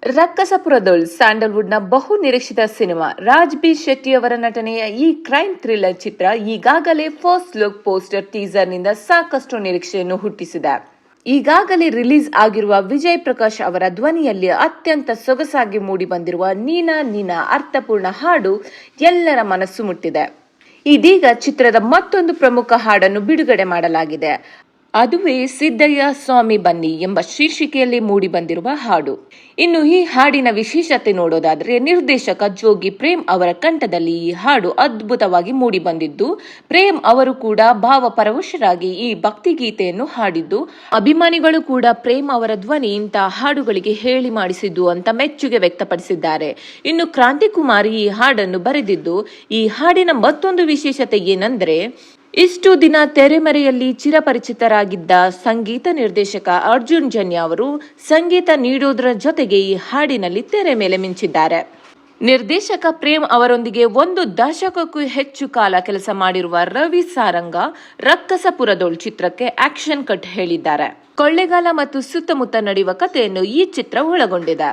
ರಕ್ಕಸಪುರದೊಳ್ ಸ್ಯಾಂಡಲ್ವುಡ್ನ ಬಹು ನಿರೀಕ್ಷಿತ cinema Raj B Shetty ಅವರ ನಟನೆಯ ಈ ಕ್ರೈಮ್ ಥ್ರಿಲ್ಲರ್ ಚಿತ್ರ ಈಗಾಗಲೇ ಫಸ್ಟ್ ಲುಕ್ ಪೋಸ್ಟರ್ ಟೀಸರ್ನಿಂದ ಸಾಕಷ್ಟು ನಿರೀಕ್ಷೆಯನ್ನು ಹುಟ್ಟಿಸಿದೆ. ಈಗಾಗಲೇ ರಿಲೀಸ್ ಆಗಿರುವ ವಿಜಯ್ ಪ್ರಕಾಶ್ ಅವರ ಧ್ವನಿಯಲ್ಲಿ ಅತ್ಯಂತ ಸೊಗಸಾಗಿ ಮೂಡಿಬಂದಿರುವ ನೀನಾ ನೀನಾ ಅರ್ಥಪೂರ್ಣ ಹಾಡು ಎಲ್ಲರ ಮನಸ್ಸು ಮುಟ್ಟಿದೆ. ಇದೀಗ ಚಿತ್ರದ ಮತ್ತೊಂದು ಪ್ರಮುಖ ಹಾಡನ್ನು ಬಿಡುಗಡೆ ಮಾಡಲಾಗಿದೆ. ಅದುವೇ ಸಿದ್ದಯ್ಯ ಸ್ವಾಮಿ ಬನ್ನಿ ಎಂಬ ಶೀರ್ಷಿಕೆಯಲ್ಲಿ ಮೂಡಿ ಬಂದಿರುವ ಹಾಡು. ಇನ್ನು ಈ ಹಾಡಿನ ವಿಶೇಷತೆ ನೋಡೋದಾದ್ರೆ, ನಿರ್ದೇಶಕ ಜೋಗಿ ಪ್ರೇಮ್ ಅವರ ಕಂಠದಲ್ಲಿ ಈ ಹಾಡು ಅದ್ಭುತವಾಗಿ ಮೂಡಿ ಬಂದಿದ್ದು, ಪ್ರೇಮ್ ಅವರು ಕೂಡ ಭಾವಪರವಶರಾಗಿ ಈ ಭಕ್ತಿಗೀತೆಯನ್ನು ಹಾಡಿದ್ದು, ಅಭಿಮಾನಿಗಳು ಕೂಡ ಪ್ರೇಮ್ ಅವರ ಧ್ವನಿ ಇಂತಹ ಹಾಡುಗಳಿಗೆ ಹೇಳಿ ಮಾಡಿಸಿದ್ದು ಅಂತ ಮೆಚ್ಚುಗೆ ವ್ಯಕ್ತಪಡಿಸಿದ್ದಾರೆ. ಇನ್ನು ಕ್ರಾಂತಿಕುಮಾರಿ ಈ ಹಾಡನ್ನು ಬರೆದಿದ್ದು, ಈ ಹಾಡಿನ ಮತ್ತೊಂದು ವಿಶೇಷತೆ ಏನಂದ್ರೆ, ಇಷ್ಟು ದಿನ ತೆರೆಮರೆಯಲ್ಲಿ ಚಿರಪರಿಚಿತರಾಗಿದ್ದ ಸಂಗೀತ ನಿರ್ದೇಶಕ ಅರ್ಜುನ್ ಜನ್ಯ ಅವರು ಸಂಗೀತ ನೀಡೋದರ ಜೊತೆಗೆ ಈ ಹಾಡಿನಲ್ಲಿ ತೆರೆ ಮೇಲೆ ಮಿಂಚಿದ್ದಾರೆ. ನಿರ್ದೇಶಕ ಪ್ರೇಮ್ ಅವರೊಂದಿಗೆ 1 ದಶಕಕ್ಕೂ ಹೆಚ್ಚು ಕಾಲ ಕೆಲಸ ಮಾಡಿರುವ ರವಿ ಸಾರಂಗ ರಕ್ಕಸಪುರದೊಳ್ ಚಿತ್ರಕ್ಕೆ ಆಕ್ಷನ್ ಕಟ್ ಹೇಳಿದ್ದಾರೆ. ಕೊಳ್ಳೆಗಾಲ ಮತ್ತು ಸುತ್ತಮುತ್ತ ನಡೆಯುವ ಕಥೆಯನ್ನು ಈ ಚಿತ್ರ ಒಳಗೊಂಡಿದೆ.